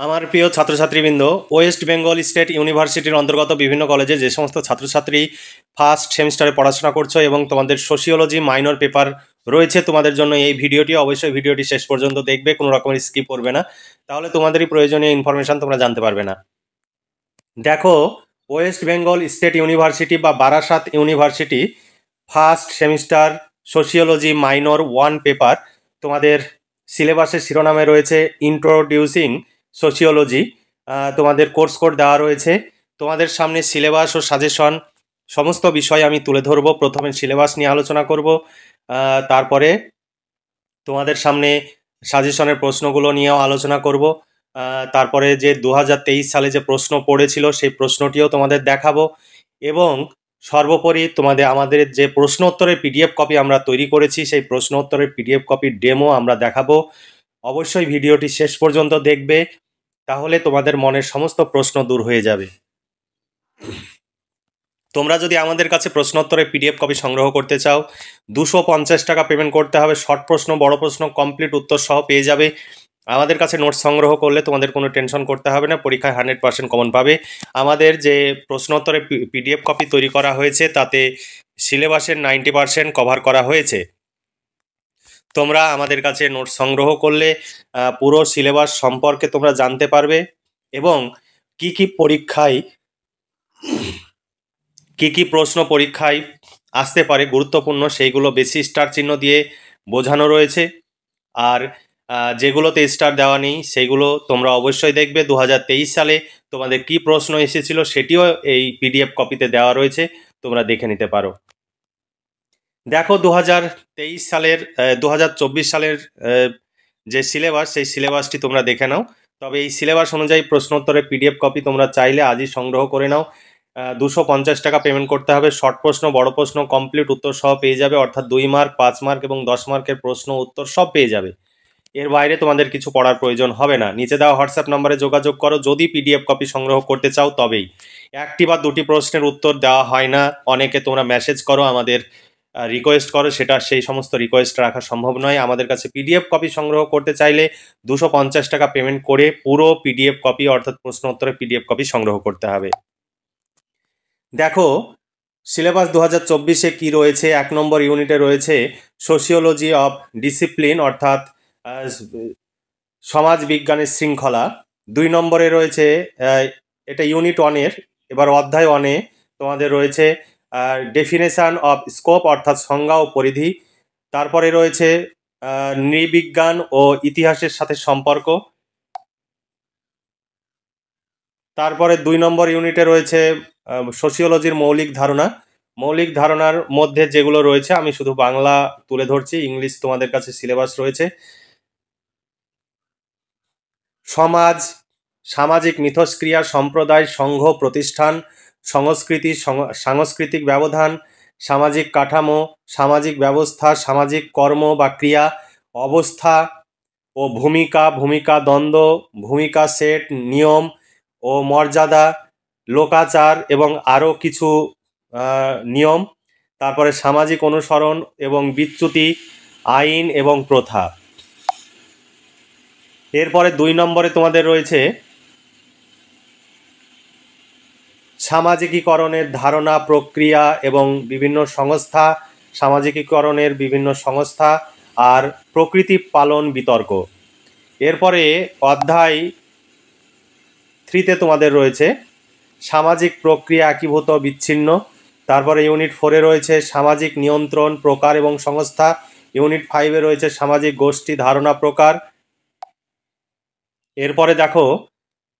আমার প্রিয় ছাত্রছাত্রীবৃন্দ, West Bengal state ইউনিভার্সিটির অন্তর্গত বিভিন্ন কলেজে যে সমস্ত ছাত্রছাত্রী ফার্স্ট সেমিস্টারে পড়াশোনা করছো এবং তোমাদের সোশিওলজি মাইনর পেপার রয়েছে, তোমাদের জন্য এই ভিডিওটি অবশ্যই ভিডিওটি শেষ পর্যন্ত দেখবে, কোনো রকমের স্কিপ করবে না, তাহলে তোমাদেরই প্রয়োজনীয় ইনফরমেশান তোমরা জানতে পারবে না। দেখো, ওয়েস্ট বেঙ্গল স্টেট ইউনিভার্সিটি বা Barasat university first semester sociology minor 1 paper তোমাদের সিলেবাসের শিরোনামে রয়েছে ইন্ট্রোডিউসিং সোশিওলজি। তোমাদের কোর্স কোড দেওয়া রয়েছে। তোমাদের সামনে সিলেবাস ও সাজেশন সমস্ত বিষয় আমি তুলে ধরবো। প্রথমে সিলেবাস নিয়ে আলোচনা করব, তারপরে তোমাদের সামনে সাজেশনের প্রশ্নগুলো নিয়েও আলোচনা করব, তারপরে যে 2023 সালে যে প্রশ্ন পড়েছিল সেই প্রশ্নটিও তোমাদের দেখাবো, এবং সর্বোপরি আমাদের যে প্রশ্ন উত্তরের পিডিএফ কপি আমরা তৈরি করেছি সেই প্রশ্ন উত্তরের পিডিএফ কপির ডেমো আমরা দেখাবো। অবশ্যই ভিডিওটি শেষ পর্যন্ত দেখবে, তাহলে তোমাদের মনের সমস্ত প্রশ্ন দূর হয়ে যাবে। তোমরা যদি আমাদের কাছে প্রশ্নোত্তরের পিডিএফ কপি সংগ্রহ করতে চাও, 250 টাকা পেমেন্ট করতে হবে। শর্ট প্রশ্ন, বড় প্রশ্ন, কমপ্লিট উত্তর সহ পেয়ে যাবে। আমাদের কাছে নোটস সংগ্রহ করলে তোমাদের কোনো টেনশন করতে হবে না, পরীক্ষায় 100% কমন পাবে। আমাদের যে প্রশ্নোত্তরের পিডিএফ কপি তৈরি করা হয়েছে তাতে সিলেবাসের 90% কভার করা হয়েছে। তোমরা আমাদের কাছে নোটস সংগ্রহ করলে পুরো সিলেবাস সম্পর্কে তোমরা জানতে পারবে, এবং কি প্রশ্ন পরীক্ষায় আসতে পারে গুরুত্বপূর্ণ সেইগুলো বেশি স্টার চিহ্ন দিয়ে বোঝানো রয়েছে। আর যেগুলোতে স্টার দেওয়া নেই সেইগুলো তোমরা অবশ্যই দেখবে। 2023 সালে তোমাদের কি প্রশ্ন এসেছিল সেটিও এই পিডিএফ কপিতে দেওয়া রয়েছে, তোমরা দেখে নিতে পারো। দেখো, 2024 সালের যে সিলেবাস সেই সিলেবাসটি তোমরা দেখে নাও। তবে এই সিলেবাস অনুযায়ী প্রশ্নোত্তরের পিডিএফ কপি তোমরা চাইলে আজই সংগ্রহ করে নাও। 250 টাকা পেমেন্ট করতে হবে। শর্ট প্রশ্ন, বড় প্রশ্ন, কমপ্লিট উত্তর সহ পেয়ে যাবে, অর্থাৎ 2 মার্ক, 5 মার্ক এবং 10 মার্কের প্রশ্ন উত্তর সব পেয়ে যাবে। এর বাইরে তোমাদের কিছু পড়ার প্রয়োজন হবে না। নিচে দেওয়া হোয়াটসঅ্যাপ নাম্বারে যোগাযোগ করো যদি পিডিএফ কপি সংগ্রহ করতে চাও তবেই। একটি বা দুটি প্রশ্নের উত্তর দেওয়া হয় না, অনেকে তোমরা মেসেজ করো, আমাদের রিকোয়েস্ট করো, সেই সমস্ত রিকোয়েস্ট রাখা সম্ভব নয়। আমাদের কাছে পিডিএফ কপি সংগ্রহ করতে চাইলে 250 টাকা পেমেন্ট করে পুরো পিডিএফ কপি অর্থাৎ প্রশ্ন উত্তরের পিডিএফ কপি সংগ্রহ করতে হবে। দেখো, সিলেবাস 2024-এ কী রয়েছে। 1 নম্বর ইউনিটে রয়েছে সোশিওলজি অফ ডিসিপ্লিন অর্থাৎ সমাজ বিজ্ঞানের শৃঙ্খলা। 2 নম্বরে রয়েছে, এটা ইউনিট 1-এর, এবার অধ্যায় 1-এ তোমাদের রয়েছে ডেফিনেশান অফ স্কোপ অর্থাৎ সংজ্ঞা ও পরিধি। তারপরে রয়েছে নৃবিজ্ঞান ও ইতিহাসের সাথে সম্পর্ক। তারপরে 2 নম্বর ইউনিটে রয়েছে সোশিওলজির মৌলিক ধারণা। মৌলিক ধারণার মধ্যে যেগুলো রয়েছে আমি শুধু বাংলা তুলে ধরছি, ইংলিশ তোমাদের কাছে সিলেবাস রয়েছে। সমাজ, সামাজিক মিথস্ক্রিয়া, সম্প্রদায়, সংঘ, প্রতিষ্ঠান, সংস্কৃতি, সাংস্কৃতিক ব্যবধান, সামাজিক কাঠামো, সামাজিক ব্যবস্থা, সামাজিক কর্ম বা ক্রিয়া, অবস্থা ও ভূমিকা দ্বন্দ্ব, ভূমিকা সেট, নিয়ম ও মর্যাদা, লোকাচার এবং আরও কিছু নিয়ম। তারপরে সামাজিক অনুসরণ এবং বিচ্যুতি, আইন এবং প্রথা। এরপরে 2 নম্বরে তোমাদের রয়েছে সামাজিকীকরণের ধারণা, প্রক্রিয়া এবং বিভিন্ন সংস্থা, সামাজিকীকরণের বিভিন্ন সংস্থা আর প্রকৃতি পালন বিতর্ক। এরপরে অধ্যায় 3-তে তোমাদের রয়েছে সামাজিক প্রক্রিয়া একীভূত বিচ্ছিন্ন। তারপরে ইউনিট 4-এ রয়েছে সামাজিক নিয়ন্ত্রণ, প্রকার এবং সংস্থা। ইউনিট 5-এ রয়েছে সামাজিক গোষ্ঠী, ধারণা, প্রকার। এরপরে দেখো,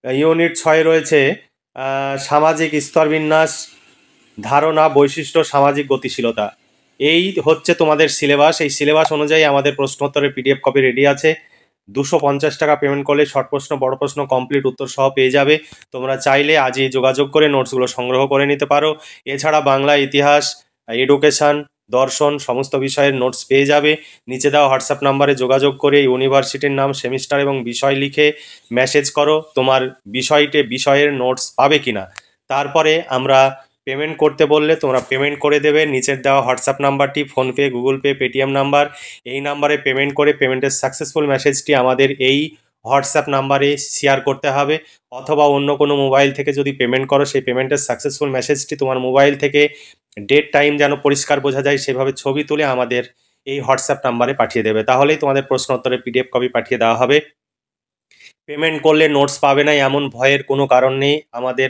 ইউনিট 6-এ রয়েছে সামাজিক স্তরবিন্যাস, ধারণা, বৈশিষ্ট্য, সামাজিক গতিশীলতা। এই হচ্ছে তোমাদের সিলেবাস। এই সিলেবাস অনুযায়ী আমাদের প্রশ্নোত্তরের পিডিএফ কপি রেডি আছে। 250 টাকা পেমেন্ট করলে শর্ট প্রশ্ন, বড় প্রশ্ন, কমপ্লিট উত্তর সহ পেয়ে যাবে। তোমরা চাইলে আজই যোগাযোগ করে নোটসগুলো সংগ্রহ করে নিতে পারো। এছাড়া বাংলা, ইতিহাস, এডুকেশান, দর্শন সমস্ত বিষয়ের নোটস পেয়ে যাবে। নিচে দেওয়া হোয়াটসঅ্যাপ নাম্বারে যোগাযোগ করে ইউনিভার্সিটির নাম, সেমিস্টার এবং বিষয় লিখে মেসেজ করো তোমার বিষয়ের নোটস পাবে কিনা। তারপরে আমরা পেমেন্ট করতে বললে তোমরা পেমেন্ট করে দেবে। নিচের দেওয়া হোয়াটসঅ্যাপ নাম্বারটি PhonePe, Google pay, Paytm number, এই নাম্বারে পেমেন্ট করে পেমেন্টের সাকসেসফুল মেসেজটি আমাদের এই হোয়াটসঅ্যাপ নাম্বারে শেয়ার করতে হবে, অথবা অন্য কোনো মোবাইল থেকে যদি পেমেন্ট করো সেই পেমেন্টের সাকসেসফুল মেসেজটি তোমার মোবাইল থেকে ডেট টাইম যেন পরিষ্কার বোঝা যায় সেভাবে ছবি তুলে আমাদের এই হোয়াটসঅ্যাপ নাম্বারে পাঠিয়ে দেবে, তাহলেই তোমাদের প্রশ্ন উত্তরের পিডিএফ কপি পাঠিয়ে দেওয়া হবে। পেমেন্ট করলে নোটস পাবে না এমন ভয়ের কোনো কারণ নেই, আমাদের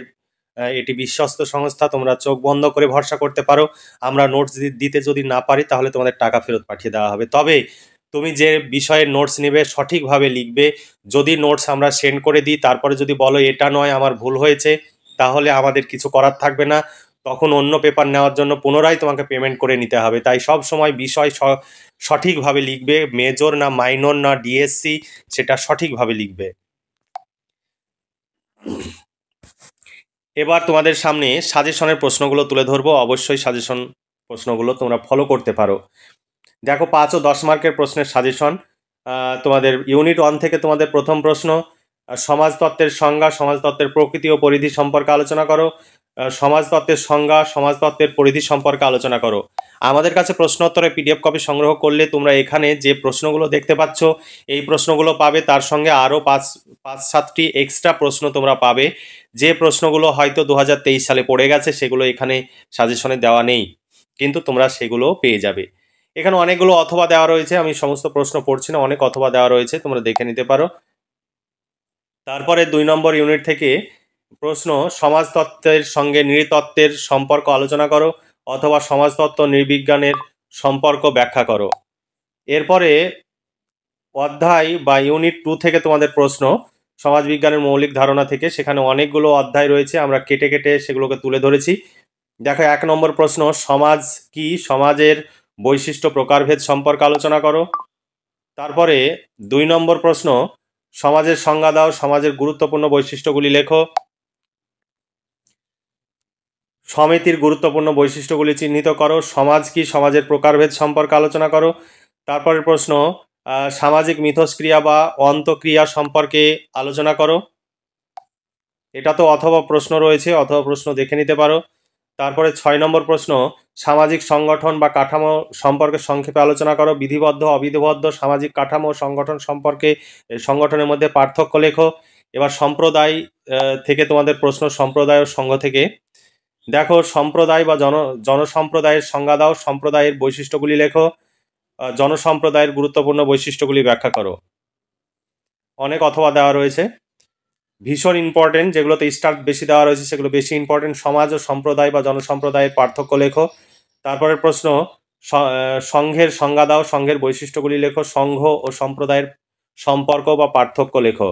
এটি বিশ্বস্ত সংস্থা, তোমরা চোখ বন্ধ করে ভরসা করতে পারো। আমরা নোটস দিতে যদি না পারি তাহলে তোমাদের টাকা ফেরত পাঠিয়ে দেওয়া হবে। তবে তুমি যে বিষয়ের নোটস নেবে সঠিকভাবে লিখবে। যদি নোটস আমরা সেন্ড করে দিই তারপরে যদি বলো এটা নয় আমার ভুল হয়েছে, তাহলে আমাদের কিছু করার থাকবে না, তখন অন্য পেপার নেওয়ার জন্য পুনরায় তোমাকে পেমেন্ট করে নিতে হবে। তাই সব সময় বিষয় সঠিকভাবে লিখবে, মেজর না মাইনর না ডিএসসি সেটা সঠিকভাবে লিখবে। এবার তোমাদের সামনে সাজেশনের প্রশ্নগুলো তুলে ধরবো, অবশ্যই সাজেশন প্রশ্নগুলো তোমরা ফলো করতে পারো। দেখো 5 ও 10 মার্কের প্রশ্নের সাজেশন। তোমাদের ইউনিট 1 থেকে তোমাদের প্রথম প্রশ্ন, সমাজতত্ত্বের সংজ্ঞা, সমাজতত্ত্বের প্রকৃতি ও পরিধি সম্পর্কে আলোচনা করো। সমাজতত্ত্বের সংজ্ঞা, সমাজতত্ত্বের পরিধি সম্পর্কে আলোচনা করো। আমাদের কাছে প্রশ্নোত্তরে পিডিএফ কপি সংগ্রহ করলে তোমরা এখানে যে প্রশ্নগুলো দেখতে পাচ্ছ এই প্রশ্নগুলো পাবে, তার সঙ্গে আরও 5-7টি এক্সট্রা প্রশ্ন তোমরা পাবে। যে প্রশ্নগুলো হয়তো 2023 সালে পড়ে গেছে সেগুলো এখানে সাজেশনে দেওয়া নেই, কিন্তু তোমরা সেগুলো পেয়ে যাবে। এখানে অনেকগুলো অথবা দেওয়া রয়েছে, আমি সমস্ত প্রশ্ন পড়ছি না, অনেক অথবা দেওয়া রয়েছে, তোমরা দেখে নিতে পারো। তারপরে 2 নম্বর ইউনিট থেকে প্রশ্ন, সমাজতত্ত্বের সঙ্গে নৃতত্ত্বের সম্পর্ক আলোচনা করো, অথবা সমাজতত্ত্ব নৃবিজ্ঞানের সম্পর্ক ব্যাখ্যা করো। এরপরে অধ্যায় বা ইউনিট 2 থেকে তোমাদের প্রশ্ন, সমাজবিজ্ঞানের মৌলিক ধারণা থেকে, সেখানে অনেকগুলো অধ্যায় রয়েছে, আমরা কেটে কেটে সেগুলোকে তুলে ধরেছি। দেখো 1 নম্বর প্রশ্ন, সমাজ কি, সমাজের বৈশিষ্ট্য প্রকারভেদ সম্পর্কে আলোচনা করো। তারপরে 2 নম্বর প্রশ্ন, সমাজের সংজ্ঞা দাও, সমাজের গুরুত্বপূর্ণ বৈশিষ্ট্যগুলি লেখো। সমিতির গুরুত্বপূর্ণ বৈশিষ্ট্যগুলি চিহ্নিত করো। সমাজ কি, সমাজের প্রকারভেদ সম্পর্কে আলোচনা করো। তারপরের প্রশ্ন, সামাজিক মিথস্ক্রিয়া বা অন্তক্রিয়া সম্পর্কে আলোচনা করো। এটা তো অথবা প্রশ্ন রয়েছে, অথবা প্রশ্ন দেখে নিতে পারো। তারপরে 6 নম্বর প্রশ্ন, সামাজিক সংগঠন বা কাঠামো সম্পর্কে সংক্ষেপে আলোচনা করো। বিধিবদ্ধ অবিধিবদ্ধ সামাজিক কাঠামো সংগঠন সম্পর্কে সংগঠনের মধ্যে পার্থক্য লেখো। এবার সম্প্রদায় থেকে তোমাদের প্রশ্ন, সম্প্রদায় ও সংঘ থেকে। দেখো সম্প্রদায় বা জনসম্প্রদায়ের সংজ্ঞা দাও, সম্প্রদায়ের বৈশিষ্ট্যগুলি লেখো, জনসম্প্রদায়ের গুরুত্বপূর্ণ বৈশিষ্ট্যগুলি ব্যাখ্যা করো। অনেক অথবা দেওয়া রয়েছে, ভীষণ ইম্পর্টেন্ট, যেগুলোতে স্টার বেশি দেওয়া রয়েছে সেগুলো বেশি ইম্পর্টেন্ট। সমাজ ও সম্প্রদায় বা জনসম্প্রদায়ের পার্থক্য লেখো। তারপরের প্রশ্ন, সংঘের সংজ্ঞা দাও, সংঘের বৈশিষ্ট্যগুলি লেখো, সংঘ ও সম্প্রদায়ের সম্পর্ক বা পার্থক্য লেখো।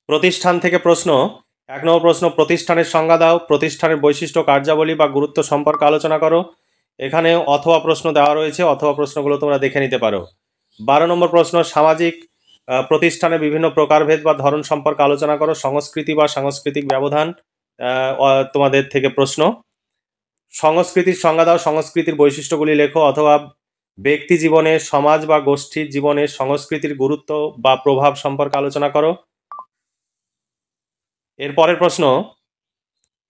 প্রতিষ্ঠান থেকে প্রশ্ন, 1 নম্বর প্রশ্ন, প্রতিষ্ঠানের সংজ্ঞা দাও, প্রতিষ্ঠানের বৈশিষ্ট্য কার্যাবলী বা গুরুত্ব সম্পর্কে আলোচনা করো। এখানে অথবা প্রশ্ন দেওয়া রয়েছে, অথবা প্রশ্নগুলো তোমরা দেখে নিতে পারো। 12 নম্বর প্রশ্ন, সামাজিক প্রতিষ্ঠানের বিভিন্ন প্রকারভেদ বা ধরন সম্পর্কে আলোচনা করো। সংস্কৃতি বা সাংস্কৃতিক ব্যবধান তোমাদের থেকে প্রশ্ন। সংস্কৃতির সংজ্ঞা দাও, সংস্কৃতির বৈশিষ্ট্যগুলি লেখো, অথবা ব্যক্তি জীবনে, সমাজ বা গোষ্ঠীর জীবনে সংস্কৃতির গুরুত্ব বা প্রভাব সম্পর্কে আলোচনা করো। এরপরের প্রশ্ন,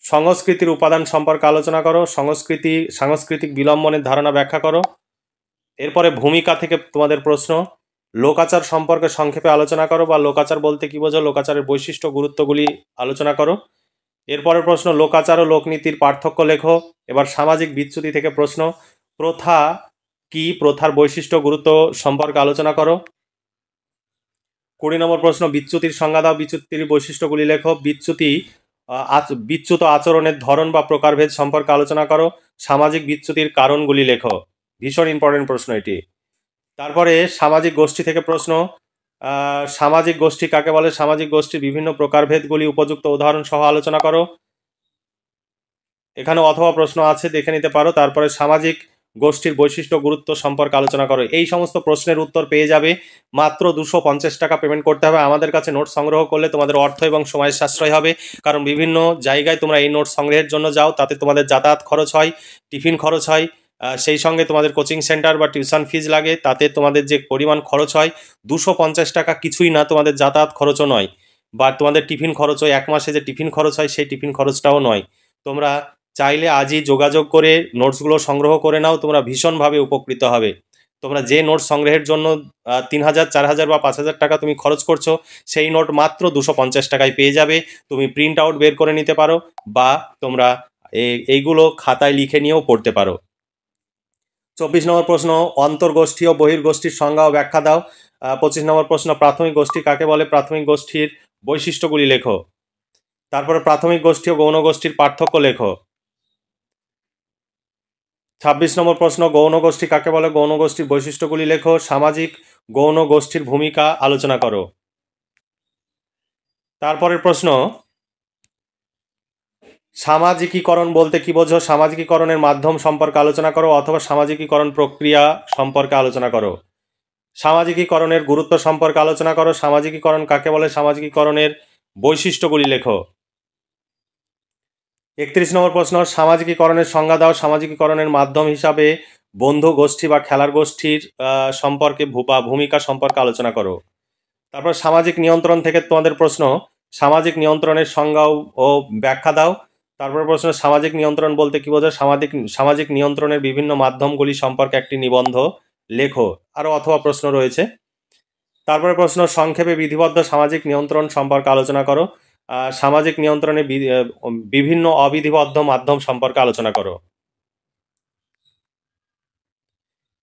সংস্কৃতির উপাদান সম্পর্কে আলোচনা করো। সাংস্কৃতিক বিলম্বনের ধারণা ব্যাখ্যা করো। এরপরে ভূমিকা থেকে তোমাদের প্রশ্ন, লোকাচার সম্পর্কে সংক্ষেপে আলোচনা করো, বা লোকাচার বলতে কি বোঝো, লোকাচারের বৈশিষ্ট্য গুরুত্বগুলি আলোচনা করো। এরপরের প্রশ্ন, লোকাচার ও লোকনীতির পার্থক্য লেখো। এবার সামাজিক বিচ্যুতি থেকে প্রশ্ন, প্রথা কি, প্রথার বৈশিষ্ট্য গুরুত্ব সম্পর্কে আলোচনা করো। 20 নম্বর প্রশ্ন, বিচ্যুতির সংজ্ঞা দাও, বিচ্যুতির বৈশিষ্ট্যগুলি লেখো। বিচ্যুত আচরণের ধরন বা প্রকারভেদ সম্পর্কে আলোচনা করো। সামাজিক বিচ্যুতির কারণগুলি লেখো। ভীষণ ইম্পর্টেন্ট প্রশ্ন এটি। তারপরে সামাজিক গোষ্ঠী থেকে প্রশ্ন, সামাজিক গোষ্ঠী কাকে বলে, সামাজিক গোষ্ঠীর বিভিন্ন প্রকারভেদগুলি উপযুক্ত উদাহরণ সহ আলোচনা করো। এখানে অথবা প্রশ্ন আছে, দেখে নিতে পারো। তারপরে সামাজিক গোষ্ঠীর বৈশিষ্ট্য গুরুত্ব সম্পর্কে আলোচনা করো। এই সমস্ত প্রশ্নের উত্তর পেয়ে যাবে। মাত্র 250 টাকা পেমেন্ট করতে হবে। আমাদের কাছে নোট সংগ্রহ করলে তোমাদের অর্থ এবং সময় সাশ্রয় হবে, কারণ বিভিন্ন জায়গায় তোমরা এই নোট সংগ্রহের জন্য যাও, তাতে তোমাদের যাতায়াত খরচ হয়, টিফিন খরচ হয়, সেই সঙ্গে তোমাদের কোচিং সেন্টার বা টিউশন ফিজ লাগে, তাতে তোমাদের যে পরিমাণ খরচ হয় 250 টাকা কিছুই না, তোমাদের যাতায়াত খরচও নয়, বা তোমাদের টিফিন খরচ হয় 1 মাসে যে টিফিন খরচ হয় সেই টিফিন খরচটাও নয়। তোমরা চাইলে আজই যোগাযোগ করে নোটসগুলো সংগ্রহ করে নাও, তোমরা ভীষণভাবে উপকৃত হবে। তোমরা যে নোট সংগ্রহের জন্য 3000, 4000 বা 5000 টাকা তুমি খরচ করছো, সেই নোট মাত্র 250 টাকায় পেয়ে যাবে। তুমি প্রিন্ট আউট বের করে নিতে পারো, বা তোমরা এইগুলো খাতায় লিখে নিয়েও পড়তে পারো। 24 নম্বর প্রশ্ন, অন্তর্গোষ্ঠী ও বহির্গোষ্ঠীর সংজ্ঞা ও ব্যাখ্যা দাও। 25 নম্বর প্রশ্ন, প্রাথমিক গোষ্ঠী কাকে বলে, প্রাথমিক গোষ্ঠীর বৈশিষ্ট্যগুলি লেখো। তারপরে প্রাথমিক গোষ্ঠী ও গৌণ গোষ্ঠীর পার্থক্য লেখো। 26 নম্বর প্রশ্ন, গৌণ গোষ্ঠী কাকে বলে, গৌণ গোষ্ঠীর বৈশিষ্ট্যগুলি লেখো। সামাজিক গৌণ গোষ্ঠীর ভূমিকা আলোচনা করো। তারপরের প্রশ্ন, সামাজিকীকরণ বলতে কি বোঝো, সামাজিকীকরণের মাধ্যম সম্পর্কে আলোচনা করো, অথবা সামাজিকীকরণ প্রক্রিয়া সম্পর্কে আলোচনা করো। সামাজিকীকরণের গুরুত্ব সম্পর্কে আলোচনা করো। সামাজিকীকরণ কাকে বলে, সামাজিকীকরণের বৈশিষ্ট্যগুলি লেখো। 31 নম্বর প্রশ্ন, সামাজিকীকরণের সংজ্ঞা দাও। সামাজিকীকরণের মাধ্যম হিসাবে বন্ধু গোষ্ঠী বা খেলার গোষ্ঠীর সম্পর্কে বা ভূমিকা সম্পর্কে আলোচনা করো। তারপর সামাজিক নিয়ন্ত্রণ থেকে তোমাদের প্রশ্ন, সামাজিক নিয়ন্ত্রণের সংজ্ঞা ও ব্যাখ্যা দাও। তারপর প্রশ্ন, সামাজিক নিয়ন্ত্রণ বলতে কি বোঝো, সামাজিক নিয়ন্ত্রণের বিভিন্ন মাধ্যমগুলি সম্পর্কে একটি নিবন্ধ লেখো। আরও অথবা প্রশ্ন রয়েছে। তারপরে প্রশ্ন, সংক্ষেপে বিধিবদ্ধ সামাজিক নিয়ন্ত্রণ সম্পর্কে আলোচনা করো। সামাজিক নিয়ন্ত্রণের বিভিন্ন অবিধিবদ্ধ মাধ্যম সম্পর্কে আলোচনা করো।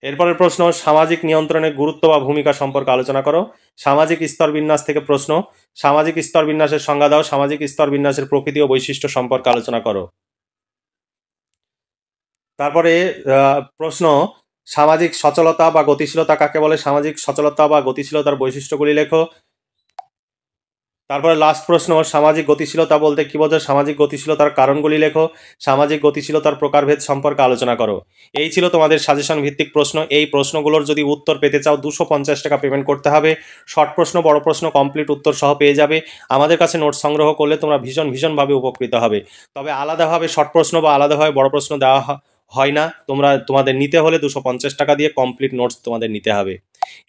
এরপরের প্রশ্ন, সামাজিক নিয়ন্ত্রণের গুরুত্ব বা ভূমিকা সম্পর্কে আলোচনা করো। সামাজিক স্তর বিন্যাস থেকে প্রশ্ন, সামাজিক স্তর বিন্যাসের সংজ্ঞা দাও। সামাজিক স্তর বিন্যাসের প্রকৃতি ও বৈশিষ্ট্য সম্পর্কে আলোচনা করো। তারপরে প্রশ্ন, সামাজিক সচলতা বা গতিশীলতা কাকে বলে, সামাজিক সচলতা বা গতিশীলতার বৈশিষ্ট্যগুলি লেখো। তারপরে লাস্ট প্রশ্ন, সামাজিক গতিশীলতা বলতে কি বোঝো, সামাজিক গতিশীলতার কারণগুলি লেখো। সামাজিক গতিশীলতার প্রকারভেদ সম্পর্কে আলোচনা করো। এই ছিল তোমাদের সাজেশন ভিত্তিক প্রশ্ন। এই প্রশ্নগুলোর যদি উত্তর পেতে চাও 250 টাকা পেমেন্ট করতে হবে। শর্ট প্রশ্ন, বড় প্রশ্ন কমপ্লিট উত্তর সহ পেয়ে যাবে। আমাদের কাছে নোট সংগ্রহ করলে তোমরা ভীষণভাবে উপকৃত হবে। তবে আলাদাভাবে শর্ট প্রশ্ন বা আলাদাভাবে বড় প্রশ্ন দেওয়া হয় না। তোমাদের নিতে হলে 250 টাকা দিয়ে কমপ্লিট নোটস তোমাদের নিতে হবে।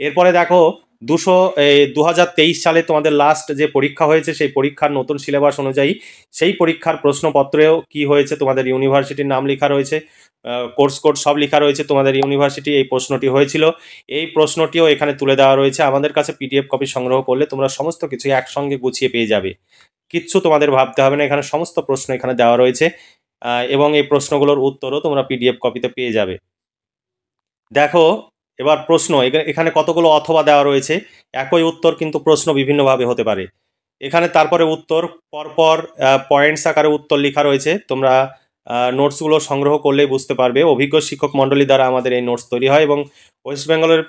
এরপরে দেখো, 2023 সালে তোমাদের লাস্ট যে পরীক্ষা হয়েছে, সেই পরীক্ষার নতুন সিলেবাস অনুযায়ী সেই পরীক্ষার প্রশ্নপত্রেও কি হয়েছে, তোমাদের ইউনিভার্সিটির নাম লেখা রয়েছে, কোর্স কোড সব লেখা রয়েছে, তোমাদের ইউনিভার্সিটি এই প্রশ্নটি হয়েছিল, এই প্রশ্নটিও এখানে তুলে দেওয়া রয়েছে। আমাদের কাছে পিডিএফ কপি সংগ্রহ করলে তোমরা সমস্ত কিছু একসঙ্গে গুছিয়ে পেয়ে যাবে। কিচ্ছু তোমাদের ভাবতে হবে না, এখানে সমস্ত প্রশ্ন এখানে দেওয়া রয়েছে, এবং এই প্রশ্নগুলোর উত্তরও তোমরা পিডিএফ কপিতে পেয়ে যাবে। দেখো, এবার প্রশ্ন, এখানে কতগুলো অথবা দেওয়া রয়েছে। একই উত্তর কিন্তু প্রশ্ন বিভিন্নভাবে হতে পারে। এখানে তারপরে উত্তর পরপর পয়েন্টস আকারে উত্তর লেখা রয়েছে। তোমরা নোটসগুলো সংগ্রহ করলেই বুঝতে পারবে। অভিজ্ঞ শিক্ষক মণ্ডলী দ্বারা আমাদের এই নোটস তৈরি হয়, এবং ওয়েস্ট বেঙ্গলের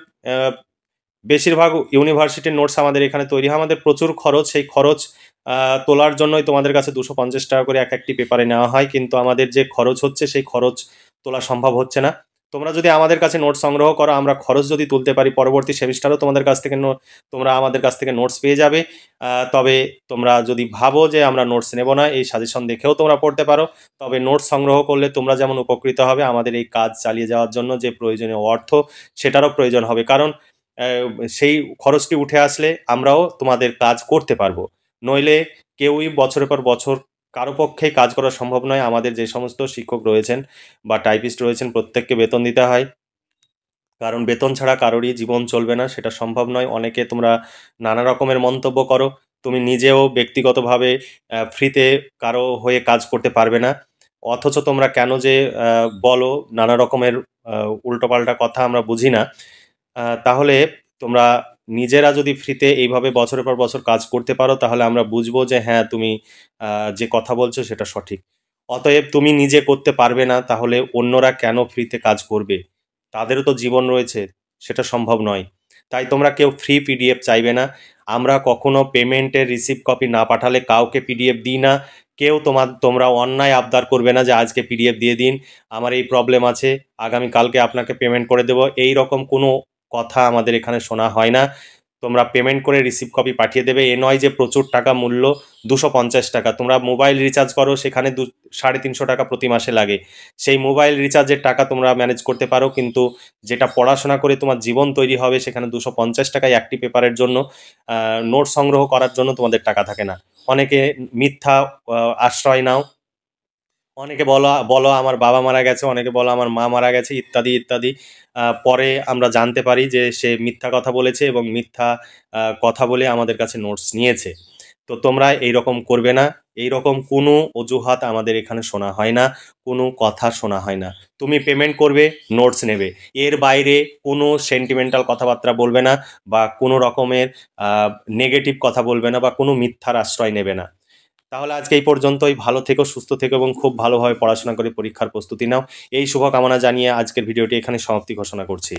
বেশিরভাগ ইউনিভার্সিটির নোটস আমাদের এখানে তৈরি হয়। আমাদের প্রচুর খরচ, সেই খরচ তোলার জন্যই তোমাদের কাছে 250 টাকা করে একটি পেপারে নেওয়া হয়, কিন্তু আমাদের যে খরচ হচ্ছে সেই খরচ তোলা সম্ভব হচ্ছে না। তোমরা যদি আমাদের কাছে নোটস সংগ্রহ করো, আমরা খরচ যদি তুলতে পারি, পরবর্তী সেমিস্টারও তোমরা আমাদের কাছ থেকে নোটস পেয়ে যাবে। তবে তোমরা যদি ভাবো যে আমরা নোটস নেব না, এই সাজেশন দেখেও তোমরা পড়তে পারো। তবে নোটস সংগ্রহ করলে তোমরা যেমন উপকৃত হবে, আমাদের এই কাজ চালিয়ে যাওয়ার জন্য যে প্রয়োজনীয় অর্থ, সেটারও প্রয়োজন হবে। কারণ সেই খরচটি উঠে আসলে আমরাও তোমাদের কাজ করতে পারবো। নইলে কেউই বছরের পর বছর কারো পক্ষেই কাজ করা সম্ভব নয়। আমাদের যে সমস্ত শিক্ষক রয়েছেন বা টাইপিস্ট রয়েছেন, প্রত্যেককে বেতন দিতে হয়, কারণ বেতন ছাড়া কারোরই জীবন চলবে না, সেটা সম্ভব নয়। অনেকে তোমরা নানা রকমের মন্তব্য করো, তুমি নিজেও ব্যক্তিগতভাবে ফ্রিতে কারো হয়ে কাজ করতে পারবে না, অথচ তোমরা কেন যে বলো নানা রকমের উল্টোপাল্টা কথা, আমরা বুঝি না। তাহলে তোমরা নিজেরা যদি ফ্রিতে এইভাবে বছরের পর বছর কাজ করতে পারো, তাহলে আমরা বুঝবো যে হ্যাঁ, তুমি যে কথা বলছো সেটা সঠিক। অতএব তুমি নিজে করতে পারবে না, তাহলে অন্যরা কেন ফ্রিতে কাজ করবে? তাদেরও তো জীবন রয়েছে, সেটা সম্ভব নয়। তাই তোমরা কেউ ফ্রি পিডিএফ চাইবে না। আমরা কখনো পেমেন্টের রিসিভ কপি না পাঠালে কাউকে পিডিএফ দিই না। কেউ তোমরা অন্যায় আবদার করবে না যে আজকে পিডিএফ দিয়ে দিন, আমার এই প্রবলেম আছে, আগামীকালকে আপনাকে পেমেন্ট করে দেবো, এই রকম কোনো কথা আমাদের এখানে শোনা হয় না। তোমরা পেমেন্ট করে রিসিভ কপি পাঠিয়ে দেবে। এ নয় যে প্রচুর টাকা মূল্য, 250 টাকা। তোমরা মোবাইল রিচার্জ করো, সেখানে 350 টাকা প্রতি মাসে লাগে। সেই মোবাইল রিচার্জের টাকা তোমরা ম্যানেজ করতে পারো, কিন্তু যেটা পড়াশোনা করে তোমার জীবন তৈরি হবে, সেখানে 250 টাকায় একটি পেপারের জন্য, নোট সংগ্রহ করার জন্য তোমাদের টাকা থাকে না। অনেকে মিথ্যা আশ্রয় নাও, অনেকে বলো আমার বাবা মারা গেছে, অনেকে বলো আমার মা মারা গেছে, ইত্যাদি ইত্যাদি। পরে আমরা জানতে পারি যে সে মিথ্যা কথা বলেছে এবং মিথ্যা কথা বলে আমাদের কাছে নোটস নিয়েছে। তো তোমরা এইরকম করবে না। এইরকম কোনো অজুহাত আমাদের এখানে শোনা হয় না, কোনো কথা শোনা হয় না। তুমি পেমেন্ট করবে, নোটস নেবে, এর বাইরে কোনো সেন্টিমেন্টাল কথাবার্তা বলবে না, বা কোনো রকমের নেগেটিভ কথা বলবে না, বা কোনো মিথ্যার আশ্রয় নেবে না। তাহলে আজকে এই পর্যন্তই। ভালো থেকো, সুস্থ থেকো এবং খুব ভালোভাবে পড়াশোনা করে পরীক্ষার প্রস্তুতি নাও। এই শুভকামনা জানিয়ে আজকের ভিডিওটি এখানে সমাপ্তি ঘোষণা করছি।